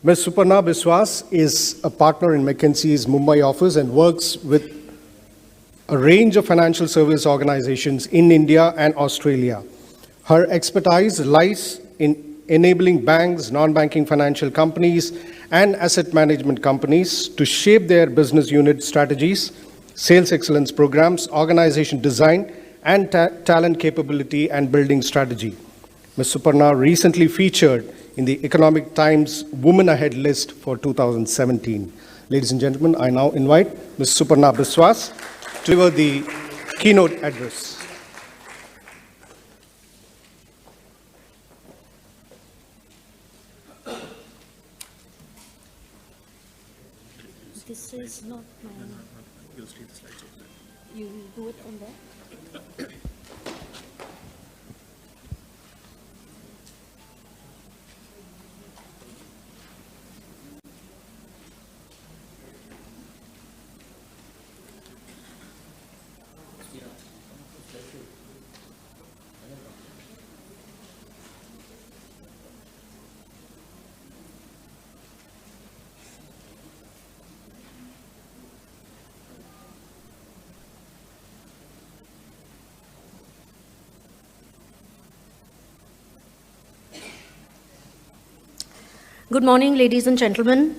Ms. Suparna Biswas is a partner in McKinsey's Mumbai office and works with a range of financial service organizations in India and Australia. Her expertise lies in enabling banks, non-banking financial companies, and asset management companies to shape their business unit strategies, sales excellence programs, organization design, and talent capability and building strategy. Ms. Suparna recently featured in the Economic Times Women Ahead list for 2017. Ladies and gentlemen, I now invite Ms. Suparna Biswas to deliver the keynote address. This is not my... You'll see the slides over there. You will do it on there? Good morning, ladies and gentlemen.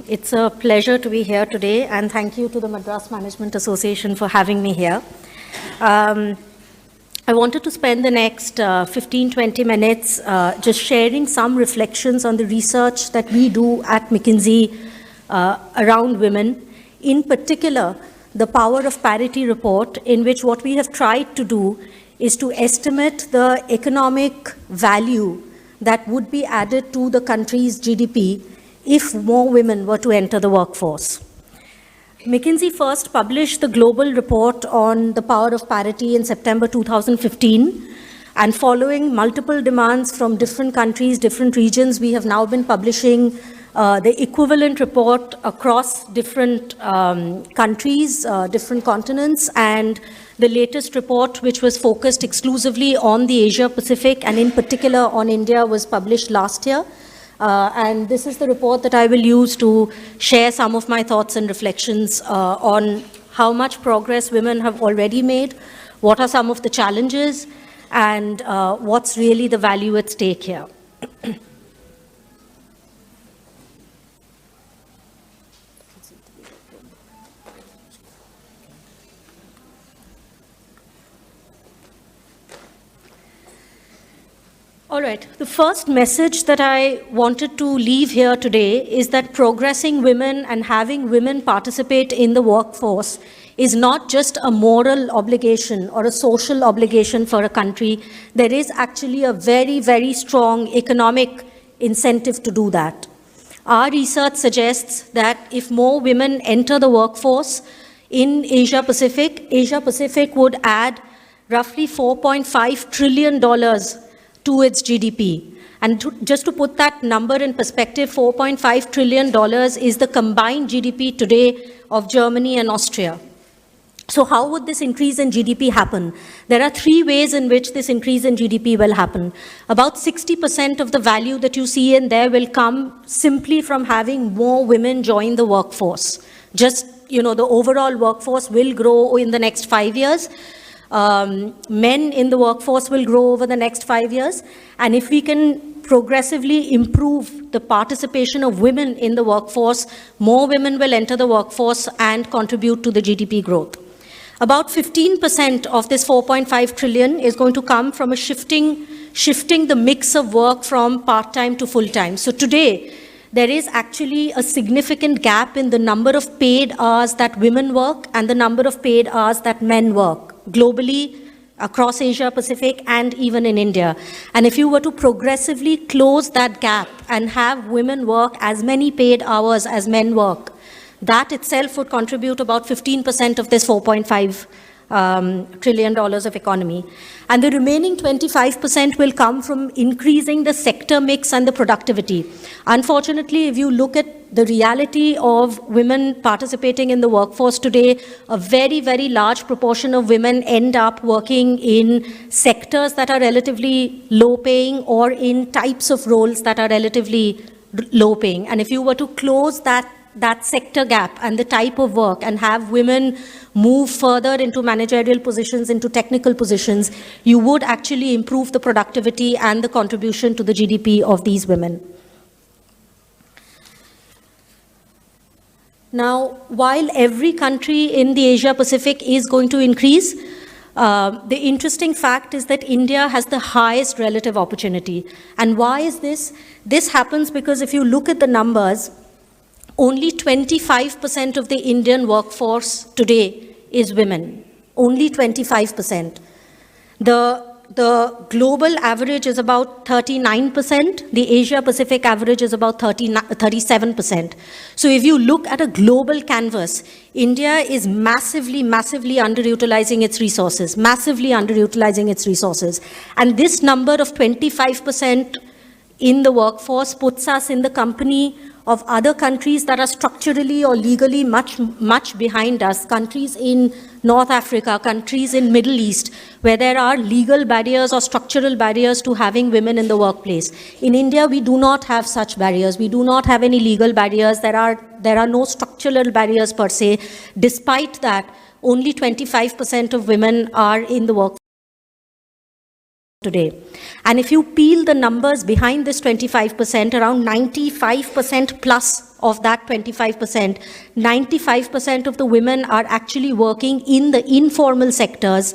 It's a pleasure to be here today, and thank you to the Madras Management Association for having me here. I wanted to spend the next 15-20 minutes just sharing some reflections on the research that we do at McKinsey around women. In particular, the Power of Parity report, in which what we have tried to do is to estimate the economic value that would be added to the country's GDP if more women were to enter the workforce. McKinsey first published the global report on the power of parity in September 2015, and following multiple demands from different countries, different regions, we have now been publishing the equivalent report across different countries, different continents, and the latest report, which was focused exclusively on the Asia Pacific and in particular on India, was published last year. And this is the report that I will use to share some of my thoughts and reflections on how much progress women have already made, what are some of the challenges, and what's really the value at stake here. All right, the first message that I wanted to leave here today is that progressing women and having women participate in the workforce is not just a moral obligation or a social obligation for a country. There is actually a very, very strong economic incentive to do that. Our research suggests that if more women enter the workforce in Asia Pacific would add roughly $4.5 trillion to its GDP. And just to put that number in perspective, $4.5 trillion is the combined GDP today of Germany and Austria. So how would this increase in GDP happen? There are three ways in which this increase in GDP will happen. About 60% of the value that you see in there will come simply from having more women join the workforce. Just, the overall workforce will grow in the next 5 years. Men in the workforce will grow over the next 5 years. And if we can progressively improve the participation of women in the workforce, more women will enter the workforce and contribute to the GDP growth. About 15% of this 4.5 trillion is going to come from a shifting the mix of work from part-time to full-time. So today, there is actually a significant gap in the number of paid hours that women work and the number of paid hours that men work globally, across Asia Pacific, and even in India. And if you were to progressively close that gap and have women work as many paid hours as men work, that itself would contribute about 15% of this $4.5 trillion of economy. And the remaining 25% will come from increasing the sector mix and the productivity. Unfortunately, if you look at the reality of women participating in the workforce today, a very, very large proportion of women end up working in sectors that are relatively low paying or in types of roles that are relatively low paying. And if you were to close that sector gap and the type of work and have women move further into managerial positions, into technical positions, you would actually improve the productivity and the contribution to the GDP of these women. Now, while every country in the Asia Pacific is going to increase, the interesting fact is that India has the highest relative opportunity. And why is this? This happens because if you look at the numbers, only 25% of the Indian workforce today is women. Only 25%. The global average is about 39%. The Asia Pacific average is about 37%. So if you look at a global canvas, India is massively underutilizing its resources, And this number of 25% in the workforce puts us in the company of other countries that are structurally or legally much behind us, countries in North Africa, countries in Middle East, where there are legal barriers or structural barriers to having women in the workplace. In India, we do not have such barriers. We do not have any legal barriers. There are no structural barriers per se. Despite that, only 25% of women are in the workforce today. And if you peel the numbers behind this 25%, around 95% plus of that 25%, 95% of the women are actually working in the informal sectors,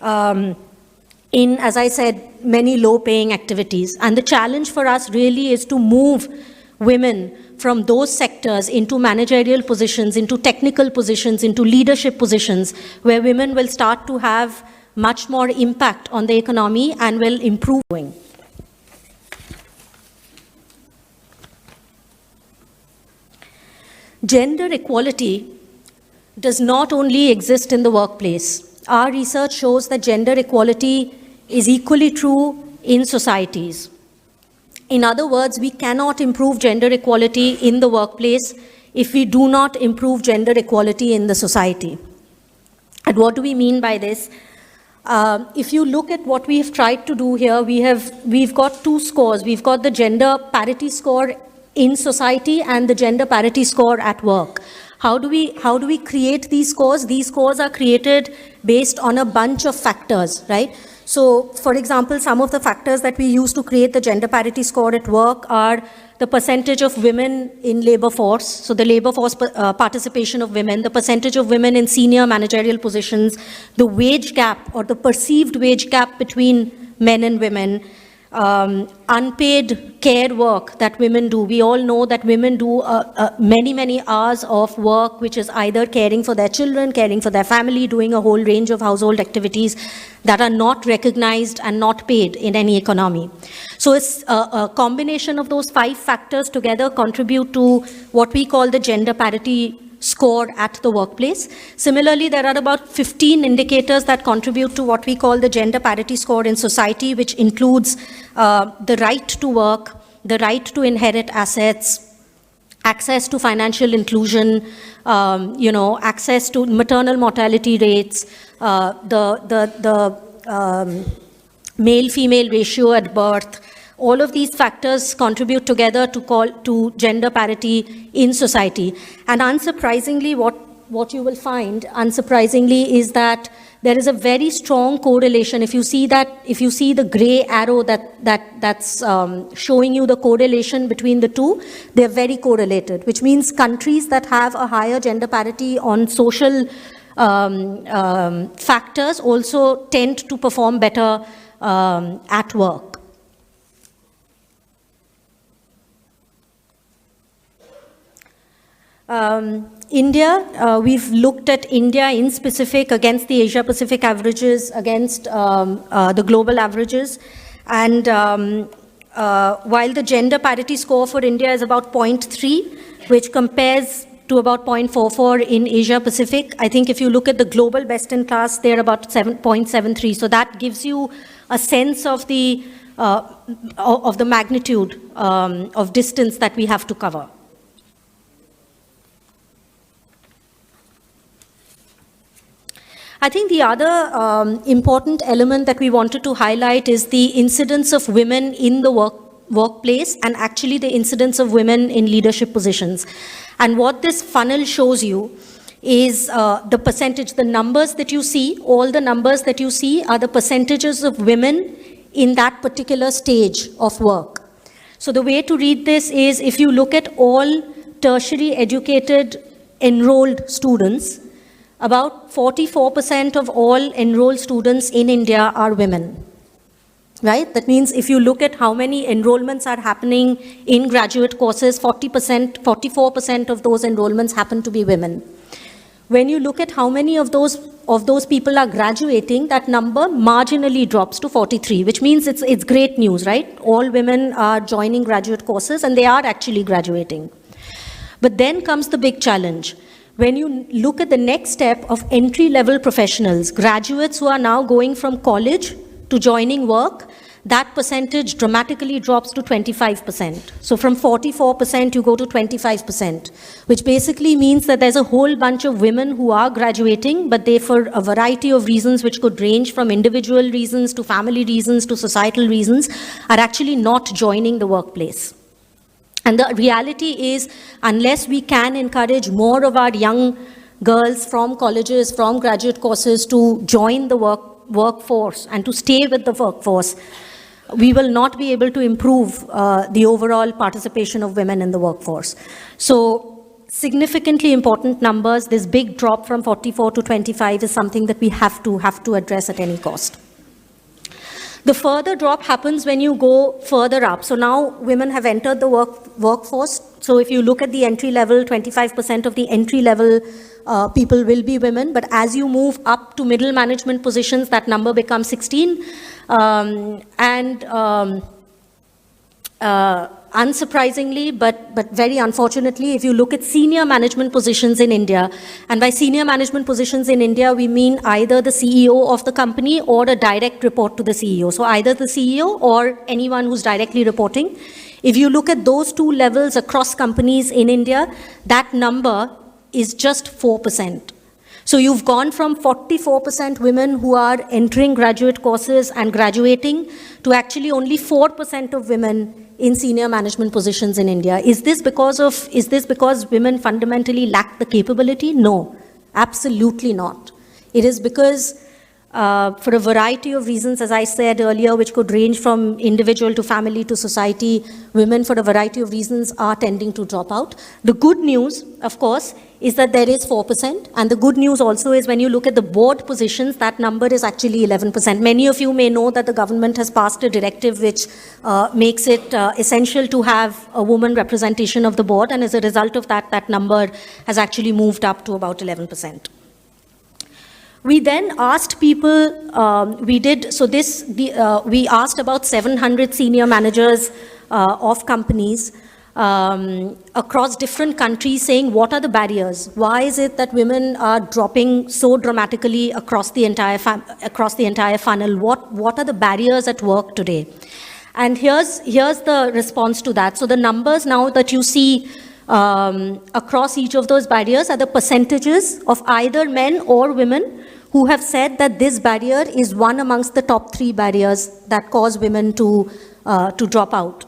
in, as I said, many low-paying activities. And the challenge for us really is to move women from those sectors into managerial positions, into technical positions, into leadership positions, where women will start to have much more impact on the economy and will improve. Gender equality does not only exist in the workplace. Our research shows that gender equality is equally true in societies. In other words, we cannot improve gender equality in the workplace if we do not improve gender equality in the society. And what do we mean by this? If you look at what we've tried to do here, we've got two scores. We've got the gender parity score in society and the gender parity score at work. How do we create these scores? These scores are created based on a bunch of factors, right? So, for example, some of the factors that we use to create the gender parity score at work are the percentage of women in labor force, so the labor force participation of women, the percentage of women in senior managerial positions, the wage gap or the perceived wage gap between men and women, unpaid care work that women do. We all know that women do many hours of work, which is either caring for their children, caring for their family, doing a whole range of household activities that are not recognized and not paid in any economy. So it's a combination of those 5 factors together contribute to what we call the gender parity score at the workplace. Similarly, there are about 15 indicators that contribute to what we call the gender parity score in society, which includes the right to work, the right to inherit assets, access to financial inclusion, access to maternal mortality rates, the male-female ratio at birth. All of these factors contribute together to gender parity in society. And unsurprisingly, what you will find, is that there is a very strong correlation. If you see the gray arrow that's showing you the correlation between the two, they're very correlated, which means countries that have a higher gender parity on social factors also tend to perform better at work. India, we've looked at India in specific against the Asia Pacific averages, against the global averages. And while the gender parity score for India is about 0.3, which compares to about 0.44 in Asia Pacific, I think if you look at the global best in class, they're about 0.73. So that gives you a sense of the magnitude of distance that we have to cover. I think the other important element that we wanted to highlight is the incidence of women in the workplace and actually the incidence of women in leadership positions. And what this funnel shows you is the percentage, the numbers that you see, all the numbers that you see are the percentages of women in that particular stage of work. So the way to read this is, if you look at all tertiary educated enrolled students, about 44% of all enrolled students in India are women. Right? That means if you look at how many enrollments are happening in graduate courses, 44% of those enrollments happen to be women. When you look at how many of those people are graduating, that number marginally drops to 43, which means it's great news, right? All women are joining graduate courses and they are actually graduating. But then comes the big challenge. When you look at the next step of entry-level professionals, graduates who are now going from college to joining work, that percentage dramatically drops to 25%. So from 44%, you go to 25%, which basically means that there's a whole bunch of women who are graduating, but they, for a variety of reasons, which could range from individual reasons to family reasons to societal reasons, are actually not joining the workplace. And the reality is, unless we can encourage more of our young girls from colleges, from graduate courses to join the workforce and to stay with the workforce, we will not be able to improve the overall participation of women in the workforce. So significantly important numbers. This big drop from 44 to 25 is something that we have to address at any cost. The further drop happens when you go further up. So now women have entered the workforce. So if you look at the entry level, 25% of the entry level people will be women. But as you move up to middle management positions, that number becomes 16. Unsurprisingly, but very unfortunately, if you look at senior management positions in India, and by senior management positions in India, we mean either the CEO of the company or a direct report to the CEO. So either the CEO or anyone who's directly reporting. If you look at those two levels across companies in India, that number is just 4%. So you've gone from 44% women who are entering graduate courses and graduating to actually only 4% of women in senior management positions in India. Is this because women fundamentally lack the capability? No, absolutely not. It is because for a variety of reasons, as I said earlier, which could range from individual to family to society, women for a variety of reasons are tending to drop out. The good news, of course, is that there is 4%. And the good news also is when you look at the board positions, that number is actually 11%. Many of you may know that the government has passed a directive which makes it essential to have a woman representation of the board. And as a result of that, that number has actually moved up to about 11%. We then asked people, we asked about 700 senior managers of companies across different countries, saying what are the barriers? Why is it that women are dropping so dramatically across the entire funnel? What are the barriers at work today? And here's the response to that. So the numbers now that you see across each of those barriers are the percentages of either men or women who have said that this barrier is one amongst the top 3 barriers that cause women to drop out.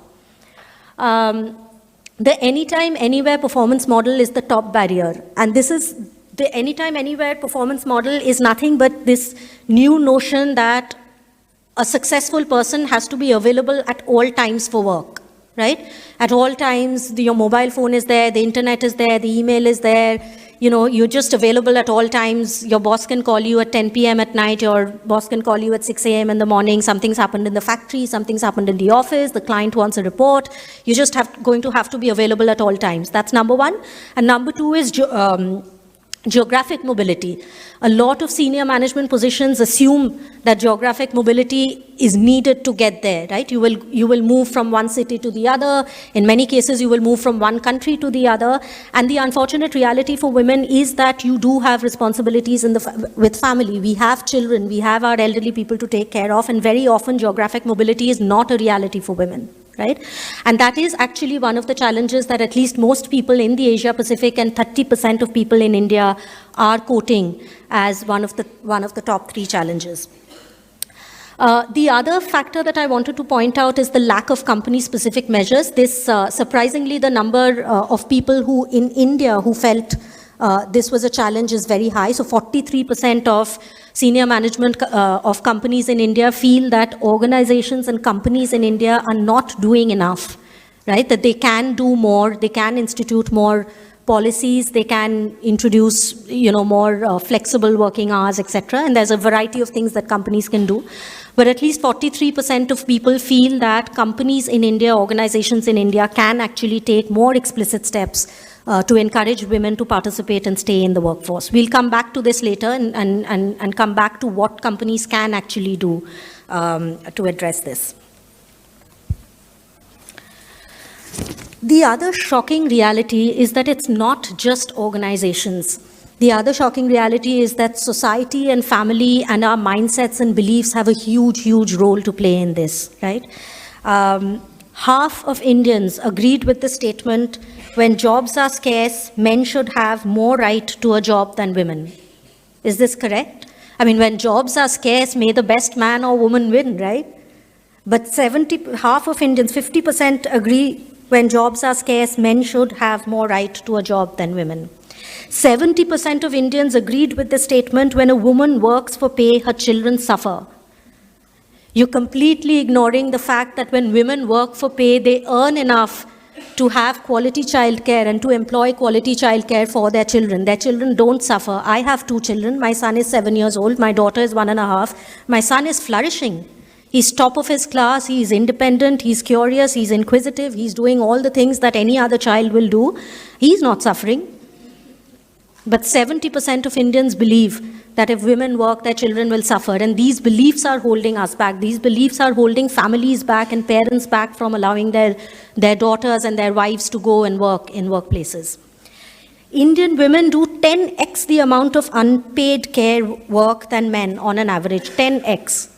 The anytime, anywhere performance model is the top barrier. And this is, the anytime, anywhere performance model is nothing but this new notion that a successful person has to be available at all times for work, right? At all times, your mobile phone is there, the internet is there, the email is there. You know, you're just available at all times. Your boss can call you at 10 p.m. at night. Your boss can call you at 6 a.m. in the morning. Something's happened in the factory. Something's happened in the office. The client wants a report. You're just going to have to be available at all times. That's number one. And number 2 is geographic mobility. A lot of senior management positions assume that geographic mobility is needed to get there, right? You will move from one city to the other. In many cases, you will move from one country to the other. And the unfortunate reality for women is that you do have responsibilities with family. We have children. We have our elderly people to take care of. And very often, geographic mobility is not a reality for women. Right? And that is actually one of the challenges that at least most people in the Asia Pacific and 30% of people in India are quoting as one of the top 3 challenges. The other factor that I wanted to point out is the lack of company-specific measures. This, surprisingly, the number of people who in India who felt this was a challenge is very high. So 43% of senior management of companies in India feel that organizations and companies in India are not doing enough, right? That they can do more, they can institute more policies, they can introduce, more flexible working hours, etc. And there's a variety of things that companies can do. But at least 43% of people feel that companies in India, organizations in India can actually take more explicit steps to encourage women to participate and stay in the workforce. We'll come back to this later and come back to what companies can actually do to address this. The other shocking reality is that it's not just organizations. The other shocking reality is that society and family and our mindsets and beliefs have a huge, huge role to play in this, right? Half of Indians agreed with the statement, when jobs are scarce, men should have more right to a job than women. Is this correct? I mean, when jobs are scarce, may the best man or woman win, right? But half of Indians, 50% agree when jobs are scarce, men should have more right to a job than women. 70% of Indians agreed with the statement, when a woman works for pay, her children suffer. You're completely ignoring the fact that when women work for pay, they earn enough to have quality childcare and to employ quality childcare for their children. Their children don't suffer. I have 2 children. My son is 7 years old. My daughter is 1.5. My son is flourishing. He's top of his class. He's independent. He's curious. He's inquisitive. He's doing all the things that any other child will do. He's not suffering. But 70% of Indians believe that if women work, their children will suffer. And these beliefs are holding us back. These beliefs are holding families back and parents back from allowing their daughters and their wives to go and work in workplaces. Indian women do 10x the amount of unpaid care work than men on an average, 10x.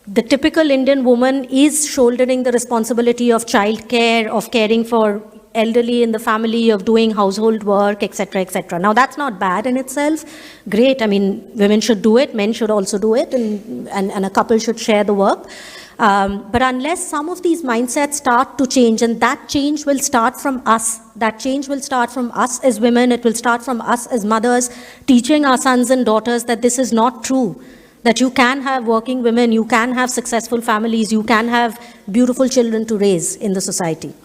The typical Indian woman is shouldering the responsibility of childcare, of caring for elderly in the family, of doing household work, etc., etc. Now, that's not bad in itself. Great. I mean, women should do it, men should also do it, and a couple should share the work. But unless some of these mindsets start to change, and that change will start from us, that change will start from us as women, it will start from us as mothers, teaching our sons and daughters that this is not true, that you can have working women, you can have successful families, you can have beautiful children to raise in the society.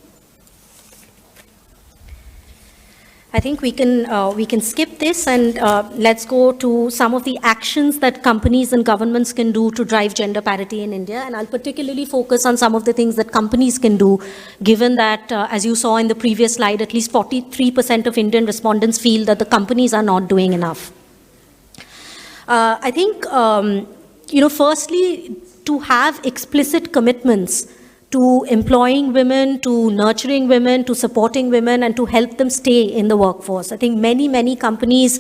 I think we can skip this and let's go to some of the actions that companies and governments can do to drive gender parity in India. And I'll particularly focus on some of the things that companies can do, given that, as you saw in the previous slide, at least 43% of Indian respondents feel that the companies are not doing enough. I think, firstly, to have explicit commitments to employing women, to nurturing women, to supporting women, and to help them stay in the workforce. I think many companies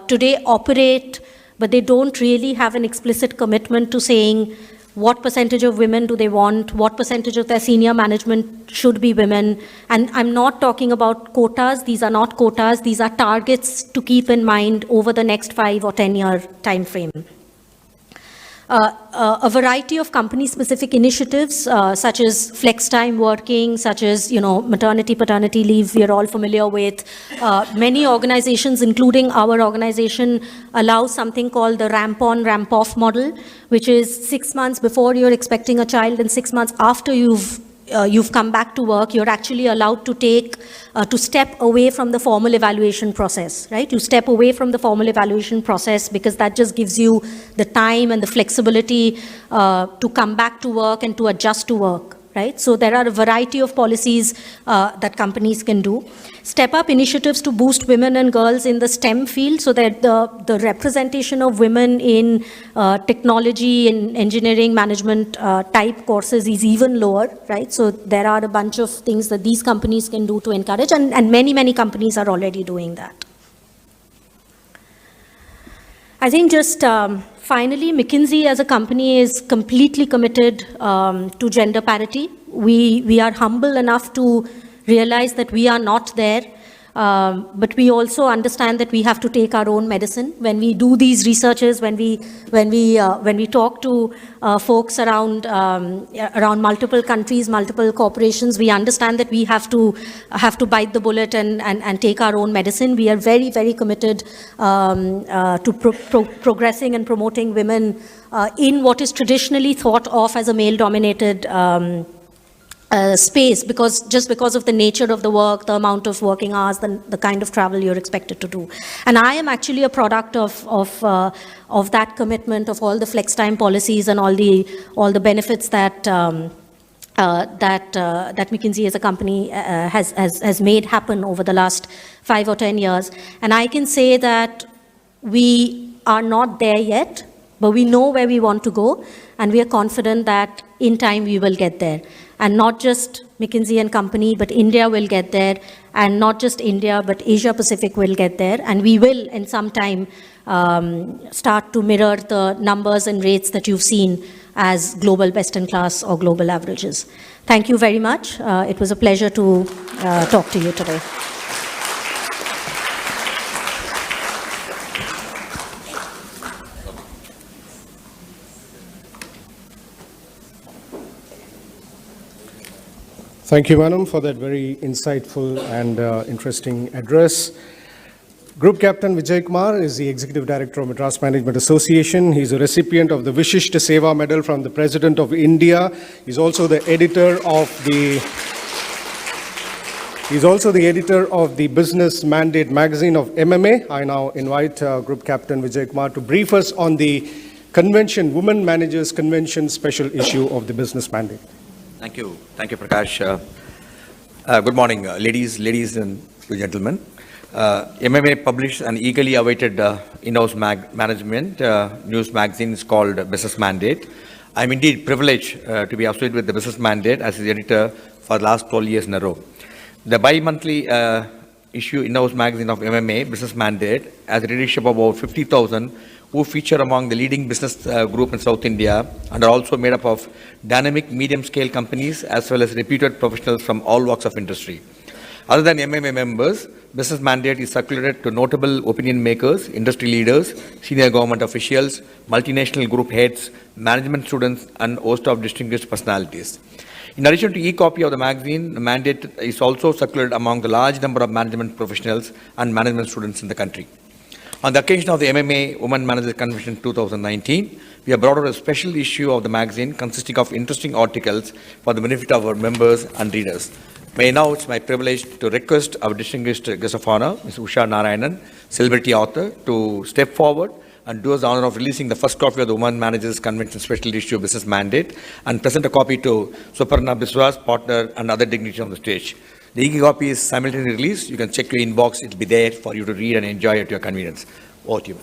today operate, but they don't really have an explicit commitment to saying what percentage of women do they want, what percentage of their senior management should be women. And I'm not talking about quotas. These are not quotas. These are targets to keep in mind over the next 5 or 10 year time frame. A variety of company-specific initiatives, such as flex time working, such as maternity, paternity leave, we are all familiar with. Many organizations, including our organization, allow something called the ramp-on, ramp-off model, which is 6 months before you're expecting a child and 6 months after you've come back to work, you're actually allowed to step away from the formal evaluation process, right? You step away from the formal evaluation process because that just gives you the time and the flexibility to come back to work and to adjust to work, right? So there are a variety of policies that companies can do. Step up initiatives to boost women and girls in the STEM field so that the representation of women in technology and engineering management type courses is even lower, right? So there are a bunch of things that these companies can do to encourage, and many companies are already doing that. I think just finally, McKinsey as a company is completely committed to gender parity. We are humble enough to realize that we are not there. But we also understand that we have to take our own medicine. When we do these researches, when we talk to folks around multiple countries, multiple corporations, we understand that we have to bite the bullet and take our own medicine. We are very, very committed to progressing and promoting women in what is traditionally thought of as a male-dominated space, because of the nature of the work, the amount of working hours, the kind of travel you're expected to do. And I am actually a product of that commitment, of all the flex time policies and all the benefits that McKinsey as a company has made happen over the last 5 or 10 years. And I can say that we are not there yet, but we know where we want to go, and we are confident that in time we will get there. And not just McKinsey and company, but India will get there, and not just India, but Asia Pacific will get there, and we will in some time start to mirror the numbers and rates that you've seen as global best-in-class or global averages. Thank you very much. It was a pleasure to talk to you today. Thank you, Madam, for that very insightful and interesting address. Group Captain Vijay Kumar is the Executive Director of Madras Management Association. He's a recipient of the Vishishta Seva Medal from the President of India. He's also the editor of the Business Mandate magazine of MMA. I now invite Group Captain Vijay Kumar to brief us on the convention, Women Managers Convention special issue of the Business Mandate. Thank you, Prakash. Good morning, ladies and gentlemen. MMA published an eagerly awaited in-house management news magazine called Business Mandate. I'm indeed privileged to be associated with the Business Mandate as its editor for the last 12 years in a row. The bi-monthly issue in-house magazine of MMA, Business Mandate, has a readership of about 50,000 who feature among the leading business group in South India and are also made up of dynamic medium-scale companies as well as reputed professionals from all walks of industry. Other than MMA members, Business Mandate is circulated to notable opinion makers, industry leaders, senior government officials, multinational group heads, management students, and a host of distinguished personalities. In addition to e-copy of the magazine, the mandate is also circulated among the large number of management professionals and management students in the country. On the occasion of the MMA Women Managers Convention 2019, we have brought out a special issue of the magazine consisting of interesting articles for the benefit of our members and readers. Now it's my privilege to request our distinguished guest of honor, Ms. Usha Narayanan, celebrity author, to step forward and do us the honor of releasing the first copy of the Women Managers Convention special issue Business Mandate and present a copy to Suparna Biswas, partner, and other dignitaries on the stage. The e-copy is simultaneously released. You can check your inbox. It'll be there for you to read and enjoy at your convenience. Over to you.